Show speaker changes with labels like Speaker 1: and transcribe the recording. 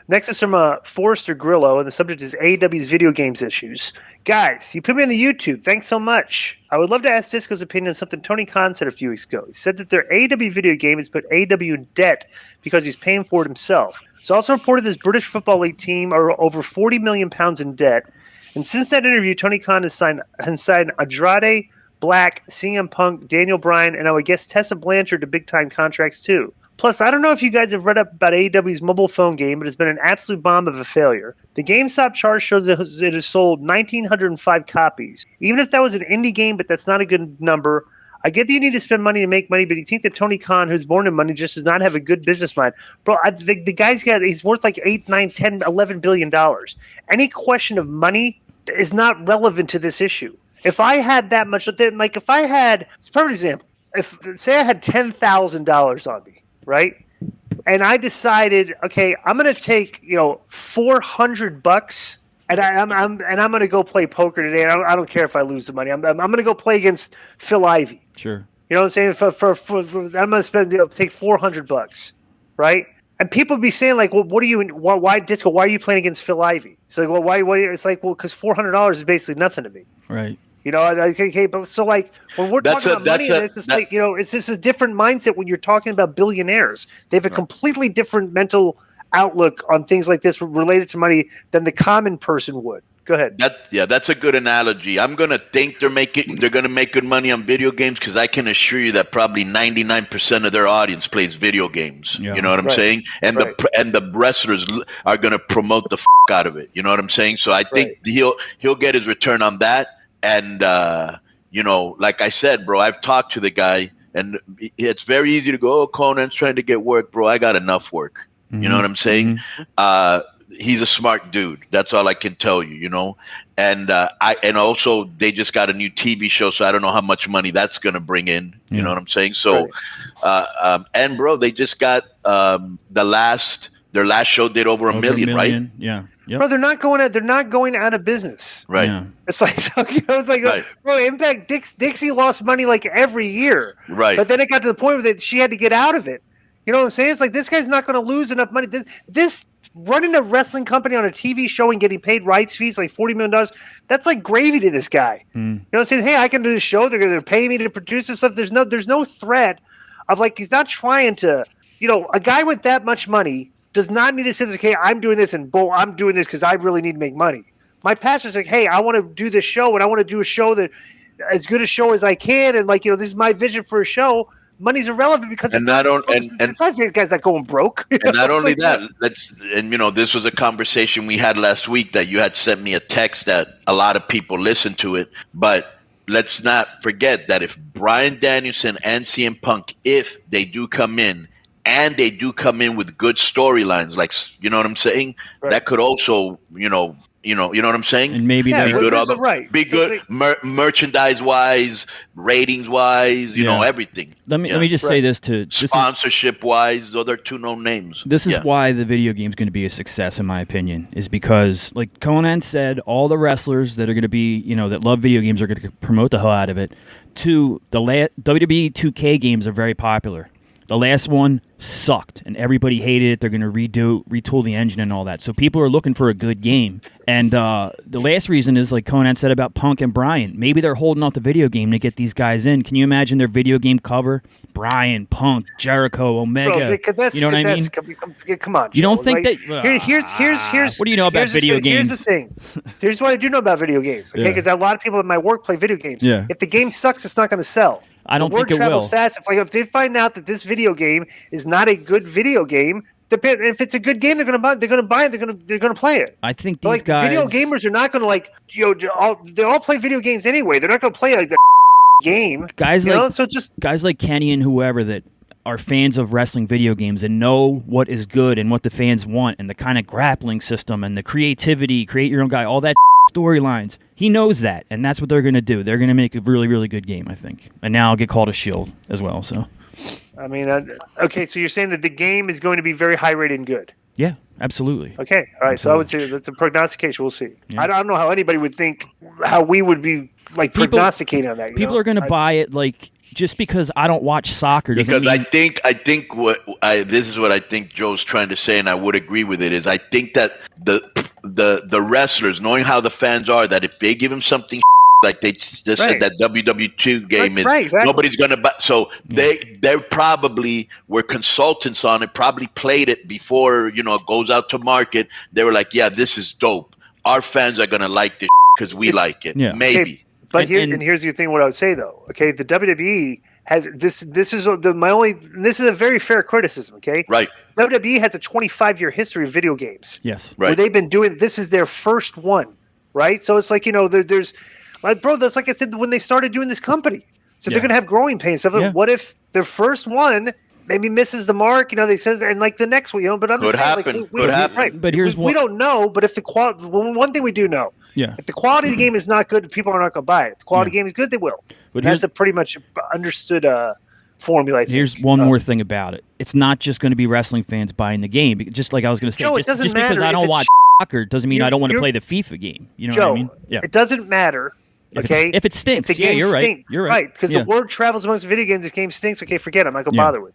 Speaker 1: Next is from Forrester Grillo, and the subject is AEW's video games issues. Guys, you put me on the YouTube. Thanks so much. I would love to ask Disco's opinion on something Tony Khan said a few weeks ago. He said that their AEW video game has put AEW in debt because he's paying for it himself. It's also reported this British Football League team are over £40 million in debt. And since that interview, Tony Khan has signed Andrade, Black, CM Punk, Daniel Bryan, and I would guess Tessa Blanchard to big-time contracts too. Plus, I don't know if you guys have read up about AEW's mobile phone game, but it's been an absolute bomb of a failure. The GameStop chart shows it has sold 1,905 copies. Even if that was an indie game, but that's not a good number. I get that you need to spend money to make money, but you think that Tony Khan, who's born in money, just does not have a good business mind. Bro, the guy's he's worth like 8, 9, 10, $11 billion. Any question of money is not relevant to this issue. If I had that much, like if I had, it's a perfect example. Say I had $10,000 on me, right? And I decided, okay, I'm going to take, $400 and I'm going to go play poker today. And I don't care if I lose the money. I'm going to go play against Phil Ivey.
Speaker 2: Sure.
Speaker 1: You know what I'm saying? I'm going to take $400, right? And people be saying like, well, why Disco? Why are you playing against Phil Ivey? It's like, well, why? It's like, well, because $400 is basically nothing to me.
Speaker 2: Right.
Speaker 1: Okay, but so like when we're talking about money, it's just a different mindset when you're talking about billionaires. They have a completely different mental outlook on things like this related to money than the common person would. Go ahead.
Speaker 3: That's a good analogy. I'm gonna think they're gonna make good money on video games because I can assure you that probably 99% of their audience plays video games. Yeah. You know what I'm saying? And the wrestlers are gonna promote the out of it. You know what I'm saying? So I think he'll get his return on that. And, like I said, bro, I've talked to the guy, and it's very easy to go, oh, Konnan's trying to get work. Bro, I got enough work. Mm-hmm. You know what I'm saying? Mm-hmm. He's a smart dude. That's all I can tell you, And and also they just got a new TV show, so I don't know how much money that's going to bring in. You know what I'm saying? So, and, bro, they just got their last show did over a million, right?
Speaker 2: Yeah. Yep.
Speaker 1: Bro, they're not going out of business.
Speaker 3: Right.
Speaker 2: Yeah.
Speaker 1: It's like, right. Bro, Impact Dixie lost money like every year.
Speaker 3: Right.
Speaker 1: But then it got to the point where she had to get out of it. You know what I'm saying? It's like this guy's not going to lose enough money. This running a wrestling company on a TV show and getting paid rights fees like $40 million, that's like gravy to this guy. You know what I'm saying? Hey, I can do this show. They're going to pay me to produce this stuff. There's no threat of like he's not trying to, a guy with that much money does not need to say, okay, I'm doing this and I'm doing this because I really need to make money. My passion is like, hey, I want to do this show and I want to do a show that as good a show as I can. And like, this is my vision for a show. Money's irrelevant because besides these guys not going broke.
Speaker 3: And not only that, this was a conversation we had last week that you had sent me a text that a lot of people listened to it. But let's not forget that if Bryan Danielson and CM Punk, if they do come in, and they do come in with good storylines, like, you know what I'm saying? Right. That could also, you know what I'm saying?
Speaker 2: And maybe
Speaker 3: be good, be good merchandise-wise, ratings-wise, everything.
Speaker 2: Let me just say this to
Speaker 3: sponsorship-wise, those are two known names.
Speaker 2: This is why the video game is going to be a success, in my opinion, is because, like Konnan said, all the wrestlers that are going to be, that love video games are going to promote the hell out of it. Two, the WWE 2K games are very popular. The last one sucked, and everybody hated it. They're going to retool the engine and all that. So people are looking for a good game. And the last reason is, like Konnan said about Punk and Bryan. Maybe they're holding out the video game to get these guys in. Can you imagine their video game cover? Bryan, Punk, Jericho, Omega.
Speaker 1: Bro,
Speaker 2: you know what I mean?
Speaker 1: Come on, Joe.
Speaker 2: You don't think that?
Speaker 1: Here's
Speaker 2: what do you know about video games?
Speaker 1: Here's the thing. Here's what I do know about video games. Okay, because a lot of people at my work play video games.
Speaker 2: Yeah.
Speaker 1: If the game sucks, it's not going to sell.
Speaker 2: I don't think it will.
Speaker 1: The word travels fast. If they find out that this video game is not a good video game, if it's a good game, they're going to buy it. They're going to play it.
Speaker 2: I think these guys,
Speaker 1: video gamers are not going to they all play video games anyway. They're not going to play like the game.
Speaker 2: Guys like Kenny and whoever that are fans of wrestling video games and know what is good and what the fans want and the kind of grappling system and the creativity, create your own guy, all that storylines. He knows that, and that's what they're going to do. They're going to make a really, really good game, I think. And now I'll get called a shield as well. So,
Speaker 1: I mean, okay, so you're saying that the game is going to be very high rated and good.
Speaker 2: Yeah, absolutely.
Speaker 1: Okay, all right. Absolutely. So I would say that's a prognostication. We'll see. Yeah. I don't know how anybody would think how we would be like prognosticating on that.
Speaker 2: People are going to buy it like just because I don't watch soccer.
Speaker 3: Because I think this is what I think Joe's trying to say, and I would agree with it. Is I think that the wrestlers, knowing how the fans are, that if they give them something like they just said that WW2 game is exactly. Nobody's going to buy. So they probably were consultants on it, probably played it before, it goes out to market. They were like, yeah, this is dope. Our fans are going to like this because we like it. Yeah. Maybe.
Speaker 1: Okay, but here's the thing, what I would say though. Okay. The WWE has this is a very fair criticism. Okay.
Speaker 3: Right.
Speaker 1: WWE has a 25-year history of video games.
Speaker 2: Yes.
Speaker 3: Right.
Speaker 1: Where they've been doing, this is their first one. Right. So it's like, there's, like, bro, that's like I said when they started doing this company. So they're going to have growing pains. So what if their first one maybe misses the mark? They says, and like the next one, but I'm
Speaker 3: could happen. Could happen.
Speaker 1: Right.
Speaker 2: But
Speaker 1: we don't know. But if the quality, one thing we do know, if the quality of the game is not good, people are not going to buy it. If the quality of the game is good, they will. But that's a pretty much understood formula.
Speaker 2: Here's one more thing about it. It's not just going to be wrestling fans buying the game. Just like I was going to say,
Speaker 1: Joe,
Speaker 2: just because I don't watch soccer doesn't mean I don't want to play the FIFA game. You know what I mean? Yeah.
Speaker 1: It doesn't matter. Okay,
Speaker 2: if it stinks,
Speaker 1: if the game
Speaker 2: you're
Speaker 1: stinks,
Speaker 2: right. You're right.
Speaker 1: Because the word travels amongst video games. This game stinks. Okay, forget it. I'm not gonna bother with.